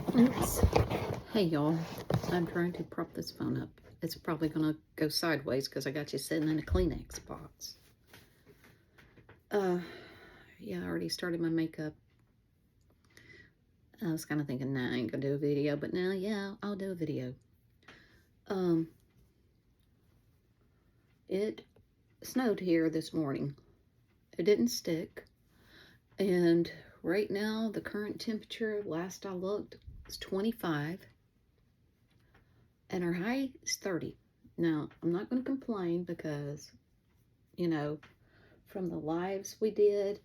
Oops. Hey y'all, I'm trying to prop this phone up. It's probably gonna go sideways because I got you sitting in a Kleenex box. Uh, yeah, I already started my makeup. I was kind of thinking, nah, I ain't gonna do a video, but now, yeah, I'll do a video. Um, it snowed here this morning. It didn't stick, and right now the current temperature, last I looked, is 25, and our high is 30. Now, I'm not gonna complain because, you know, from the lives we did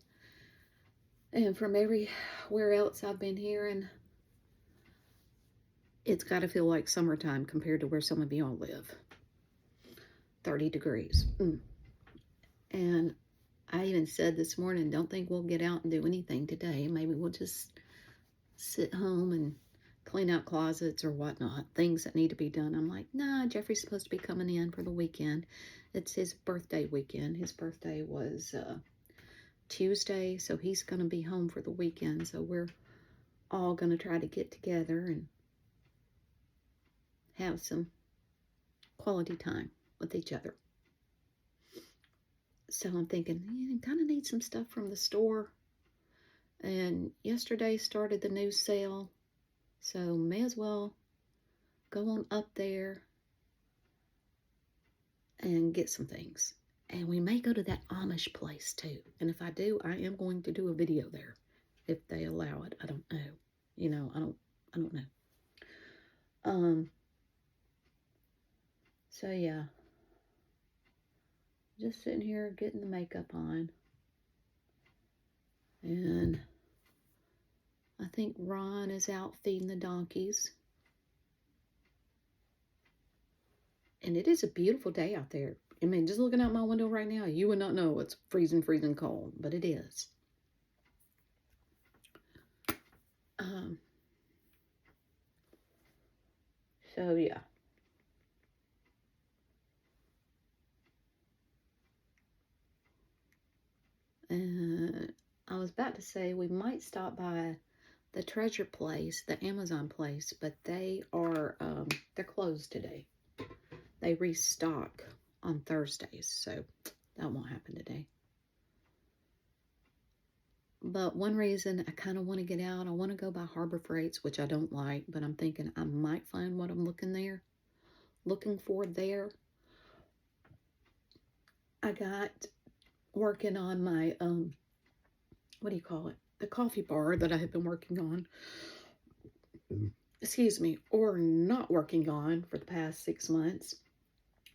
and from everywhere else I've been hearing, it's got to feel like summertime compared to where some of y'all live. 30 degrees. And I even said this morning, don't think we'll get out and do anything today. Maybe we'll just sit home and clean out closets or whatnot, things that need to be done. I'm like, nah, Jeffrey's supposed to be coming in for the weekend. It's his birthday weekend. His birthday was Tuesday, so he's going to be home for the weekend. So we're all going to try to get together and have some quality time with each other. So I'm thinking, kind of need some stuff from the store. And yesterday started the new sale, so may as well go on up there and get some things. And we may go to that Amish place too. And if I do, I am going to do a video there if they allow it. I don't know. I don't know. So yeah. Just sitting here getting the makeup on. And I think Ron is out feeding the donkeys. And it is a beautiful day out there. I mean, just looking out my window right now, you would not know it's freezing cold, but it is. So yeah. And I was about to say we might stop by the Treasure Place, the Amazon place, but they are they're closed today. They restock on Thursdays, so that won't happen today. But one reason I kind of want to get out, I want to go by Harbor Freights, which I don't like, but I'm thinking I might find what I'm looking for there. I got working on my, what do you call it? The coffee bar that I have been working on. Excuse me, or not working on for the past 6 months.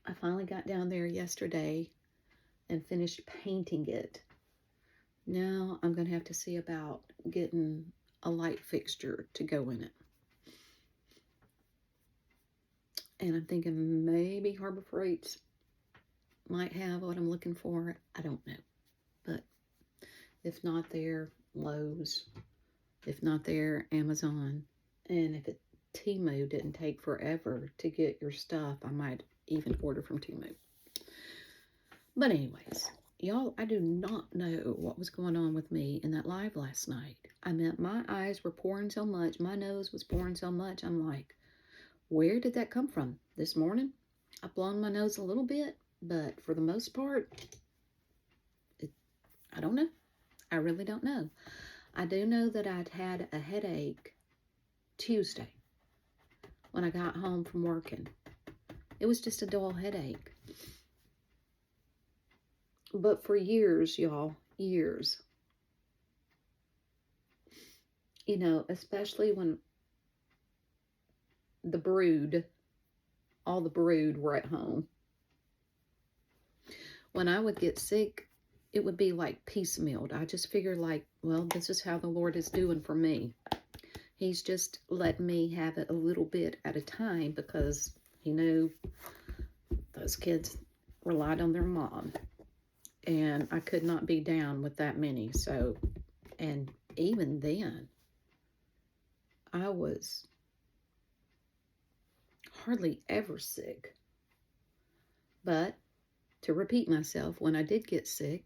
I finally got down there yesterday and finished painting it. Now I'm going to have to see about getting a light fixture to go in it. And I'm thinking maybe Harbor Freights might have what I'm looking for. I don't know. But if not there, Lowe's. If not there, Amazon. And if Temu didn't take forever to get your stuff, I might even order from Temu. But anyways, y'all, I do not know what was going on with me in that live last night. I mean, my eyes were pouring so much. My nose was pouring so much. I'm like, where did that come from? This morning, I've blown my nose a little bit, but for the most part, I don't know. I really don't know. I do know that I'd had a headache Tuesday when I got home from working. It was just a dull headache. But for years, y'all, years, you know, especially when all the brood were at home. When I would get sick, it would be like piecemealed. I just figured like, well, this is how the Lord is doing for me. He's just letting me have it a little bit at a time because he knew those kids relied on their mom. And I could not be down with that many. So, and even then, I was hardly ever sick. But to repeat myself, when I did get sick,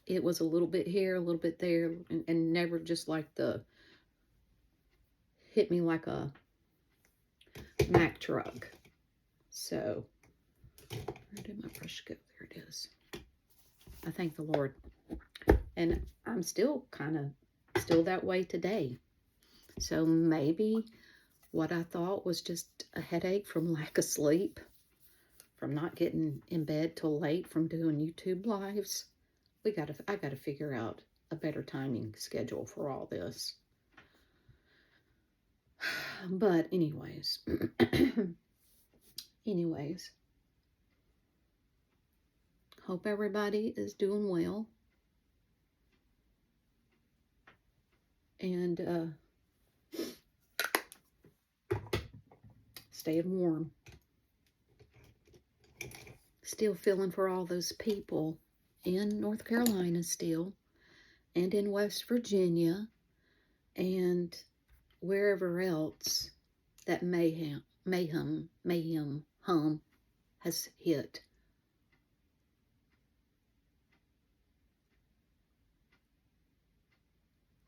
it was a little bit here, a little bit there, and never just like the hit me like a Mack truck. So, where did my brush go? There it is. I thank the Lord. And I'm still still that way today. So maybe what I thought was just a headache from lack of sleep, from not getting in bed till late from doing YouTube lives. I gotta figure out a better timing schedule for all this. But anyways, hope everybody is doing well. And staying warm. Still feeling for all those people in North Carolina still, and in West Virginia, and wherever else that mayhem has hit.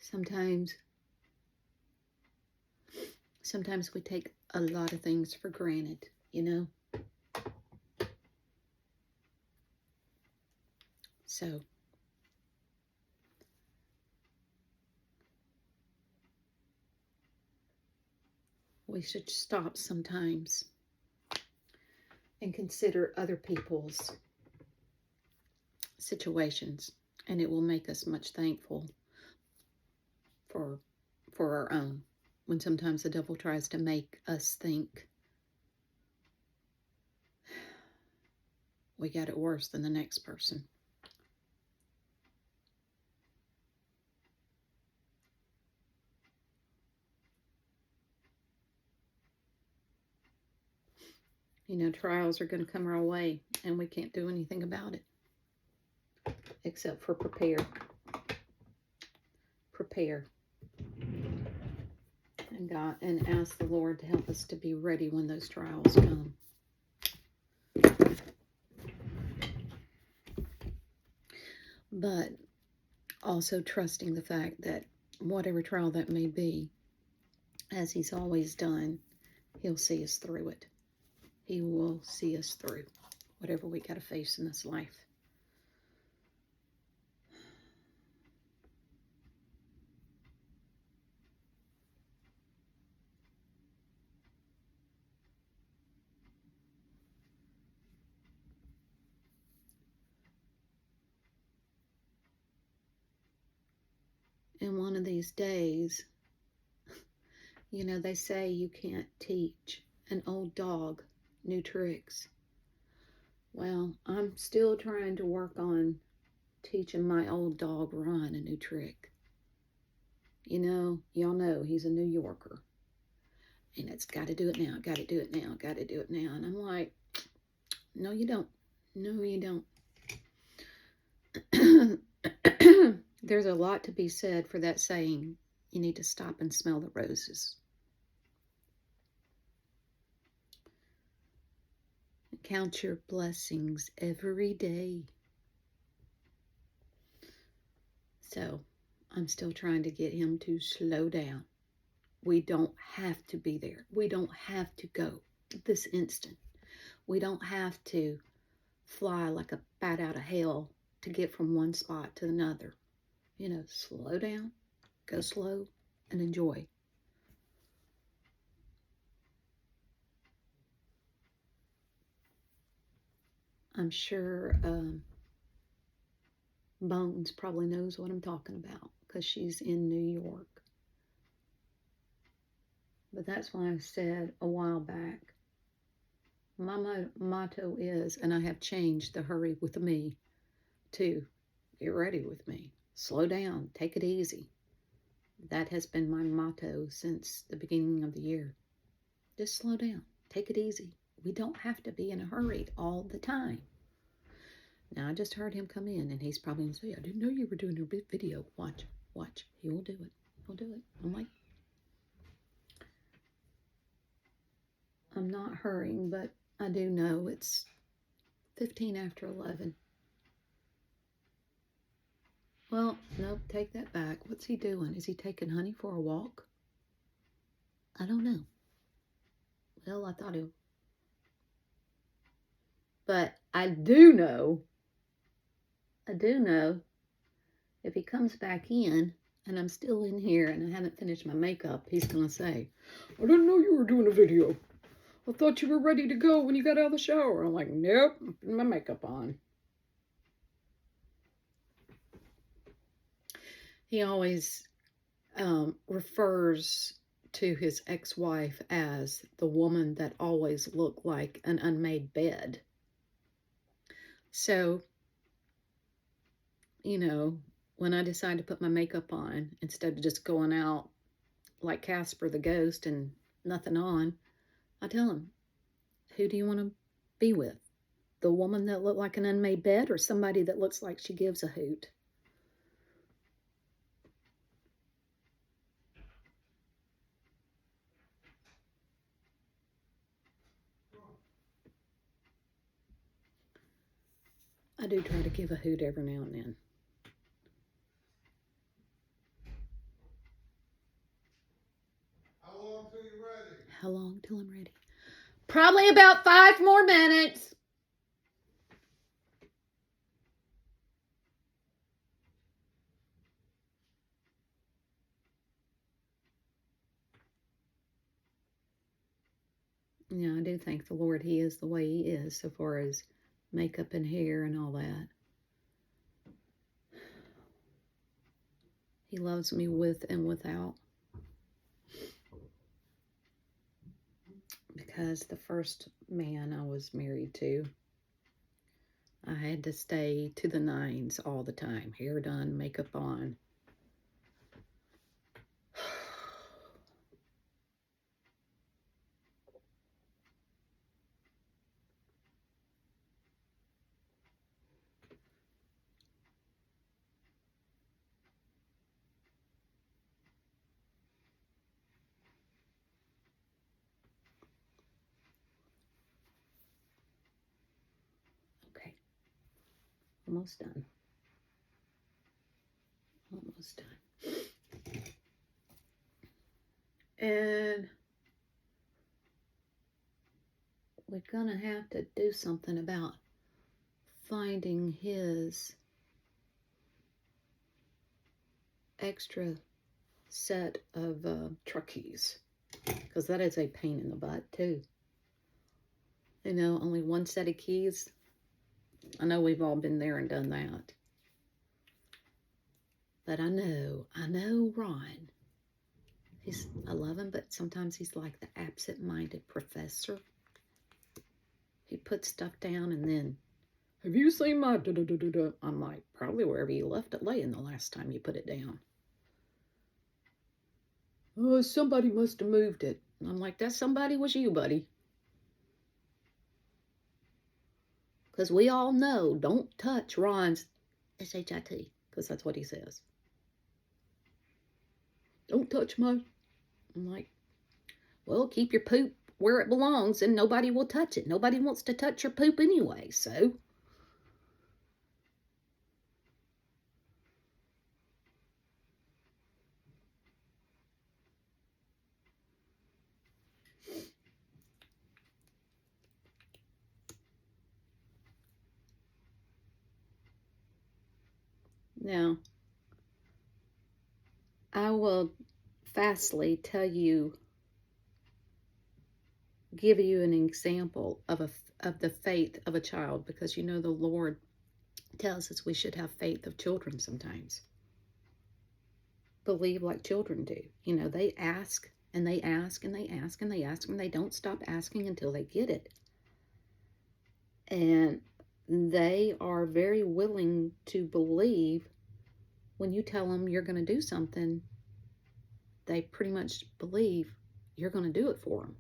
Sometimes we take a lot of things for granted, you know? So, we should stop sometimes and consider other people's situations, and it will make us much thankful for our own. When sometimes the devil tries to make us think we got it worse than the next person. You know, trials are going to come our way, and we can't do anything about it except for prepare. And ask the Lord to help us to be ready when those trials come. But also trusting the fact that whatever trial that may be, as He's always done, He'll see us through it. He will see us through whatever we got to face in this life. And one of these days, you know, they say you can't teach an old dog new tricks. Well, I'm still trying to work on teaching my old dog Ron a new trick. You know, y'all know he's a New Yorker. And it's got to do it now, got to do it now, got to do it now. And I'm like, no, you don't. No, you don't. There's a lot to be said for that saying, you need to stop and smell the roses. Count your blessings every day. So, I'm still trying to get him to slow down. We don't have to be there. We don't have to go this instant. We don't have to fly like a bat out of hell to get from one spot to another. You know, slow down, go slow, and enjoy. I'm sure Bones probably knows what I'm talking about because she's in New York. But that's why I said a while back, my motto is, and I have changed the hurry with me to get ready with me. Slow down, take it easy. That has been my motto since the beginning of the year. Just slow down, take it easy. We don't have to be in a hurry all the time. Now, I just heard him come in, and he's probably going to say, I didn't know you were doing your video. Watch. He will do it. He'll do it. I'm like, I'm not hurrying, but I do know it's 15 after 11. Well, nope, take that back. What's he doing? Is he taking Honey for a walk? I don't know. Well, I thought it. But I do know if he comes back in and I'm still in here and I haven't finished my makeup, he's going to say, I didn't know you were doing a video. I thought you were ready to go when you got out of the shower. I'm like, nope, I'm putting my makeup on. He always refers to his ex-wife as the woman that always looked like an unmade bed. So, you know, when I decide to put my makeup on, instead of just going out like Casper the ghost and nothing on, I tell him, who do you want to be with? The woman that looked like an unmade bed or somebody that looks like she gives a hoot? I do try to give a hoot every now and then. How long till you're ready? How long till I'm ready? Probably about 5 more minutes. Yeah, I do thank the Lord He is the way He is so far as makeup and hair and all that. He loves me with and without. Because the first man I was married to, I had to stay to the nines all the time. Hair done, makeup on. Okay. Almost done. Almost done. And we're going to have to do something about finding his extra set of truck keys. Because that is a pain in the butt, too. You know, only one set of keys. I know we've all been there and done that. But I know Ron. I love him, but sometimes he's like the absent-minded professor. He puts stuff down and then, have you seen my da-da-da-da-da? I'm like, probably wherever you left it laying the last time you put it down. Oh, somebody must have moved it. And I'm like, that somebody was you, buddy. Because we all know, don't touch Ron's S-H-I-T, because that's what he says. Don't touch my... I'm like, well, keep your poop where it belongs and nobody will touch it. Nobody wants to touch your poop anyway, so... Now, I will fastly give you an example of the faith of a child, because you know the Lord tells us we should have faith of children sometimes. Believe like children do. You know, they ask and they ask and they ask and they ask and they don't stop asking until they get it. And they are very willing to believe when you tell them you're going to do something. They pretty much believe you're going to do it for them.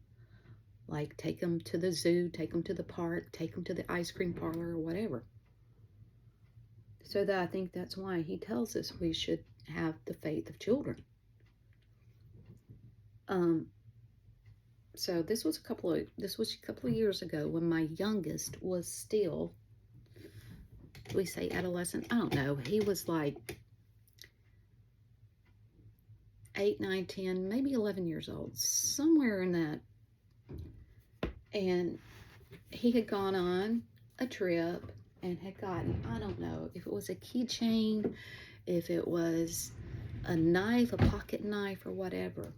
Like take them to the zoo, take them to the park, take them to the ice cream parlor or whatever. So that I think that's why he tells us we should have the faith of children. So this was a couple of years ago when my youngest was still, do we say adolescent? I don't know. He was like 8, 9, 10, maybe 11 years old, somewhere in that. And he had gone on a trip and had gotten, I don't know if it was a keychain, if it was a knife, a pocket knife, or whatever.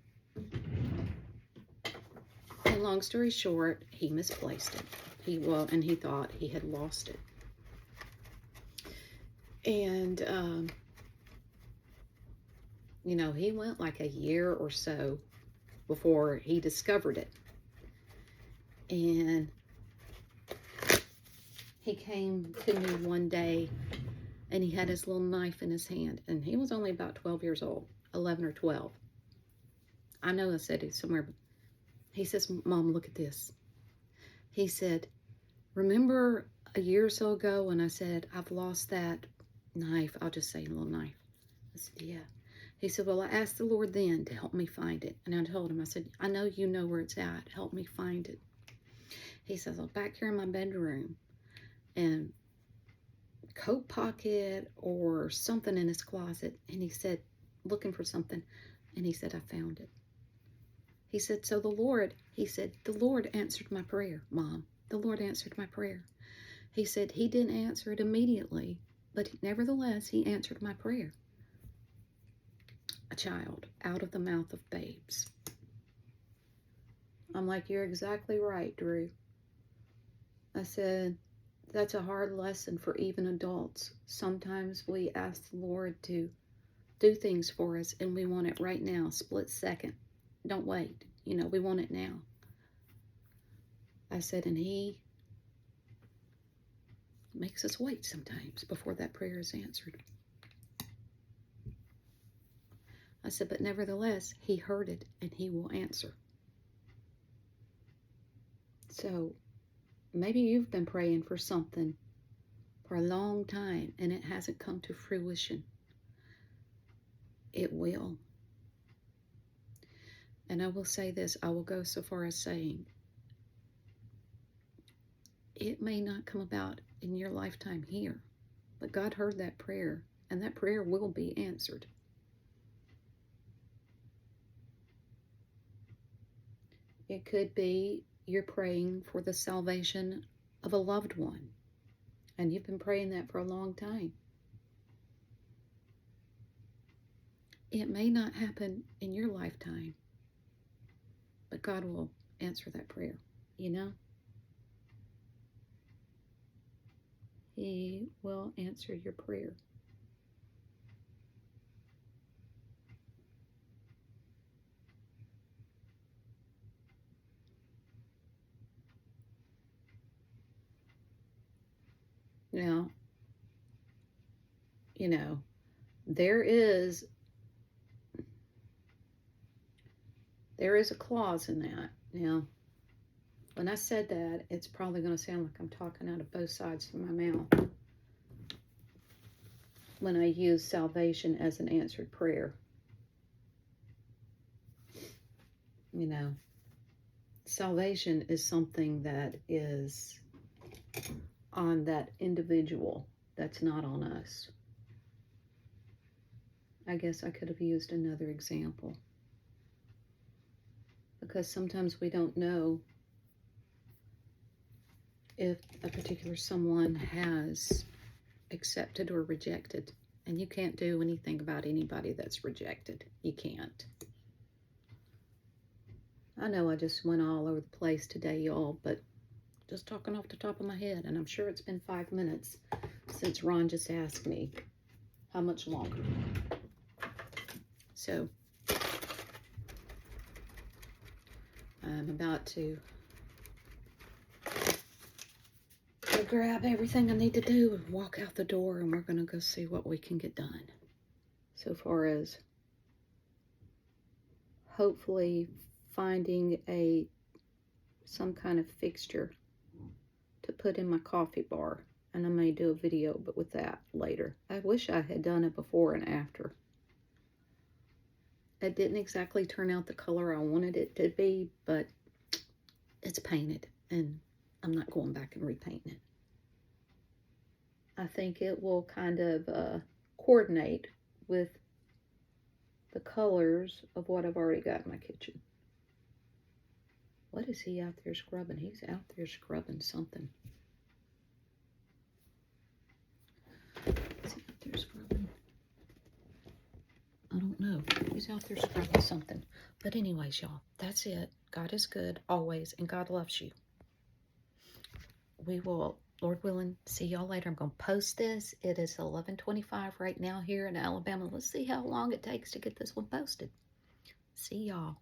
And long story short, he misplaced it. And he thought he had lost it. And you know, he went like a year or so before he discovered it. And he came to me one day and he had his little knife in his hand, and he was only about 12 years old, 11 or 12. I know I said he's somewhere. He says, Mom, look at this. He said, remember a year or so ago when I said, I've lost that knife? I'll just say a little knife. I said, yeah. He said, well, I asked the Lord then to help me find it. And I told him, I said, I know you know where it's at. Help me find it. He says, I'm back here in my bedroom, and coat pocket or something in his closet. And he said, looking for something. And he said, I found it. He said, so the Lord answered my prayer, Mom. The Lord answered my prayer. He said he didn't answer it immediately, but nevertheless, he answered my prayer. A child out of the mouth of babes. I'm like, you're exactly right, Drew. I said, that's a hard lesson for even adults. Sometimes we ask the Lord to do things for us and we want it right now, split second. Don't wait. You know, we want it now. I said, and he makes us wait sometimes before that prayer is answered. I said, but nevertheless, he heard it and he will answer. So maybe you've been praying for something for a long time and it hasn't come to fruition. It will. And I will say this, I will go so far as saying, it may not come about in your lifetime here, but God heard that prayer, and that prayer will be answered. It could be you're praying for the salvation of a loved one, and you've been praying that for a long time. It may not happen in your lifetime, but God will answer that prayer, you know? He will answer your prayer. Now, you know, there is a clause in that. Now, when I said that, it's probably going to sound like I'm talking out of both sides of my mouth when I use salvation as an answered prayer. You know, salvation is something that is on that individual. That's not on us. I guess I could have used another example. Because sometimes we don't know if a particular someone has accepted or rejected. And you can't do anything about anybody that's rejected. You can't. I know I just went all over the place today, y'all, but just talking off the top of my head. And I'm sure it's been 5 minutes since Ron just asked me how much longer. So, I'm about to go grab everything I need to do and walk out the door, and we're going to go see what we can get done. So far as hopefully finding some kind of fixture to put in my coffee bar. And I may do a video but with that later. I wish I had done it before and after. It didn't exactly turn out the color I wanted it to be, but it's painted and I'm not going back and repainting it. I think it will kind of coordinate with the colors of what I've already got in my kitchen. What is he out there scrubbing? He's out there scrubbing something. Is he out there scrubbing? I don't know. He's out there scrubbing something. But anyways, y'all, that's it. God is good always, and God loves you. We will, Lord willing, see y'all later. I'm going to post this. It is 11:25 right now here in Alabama. Let's see how long it takes to get this one posted. See y'all.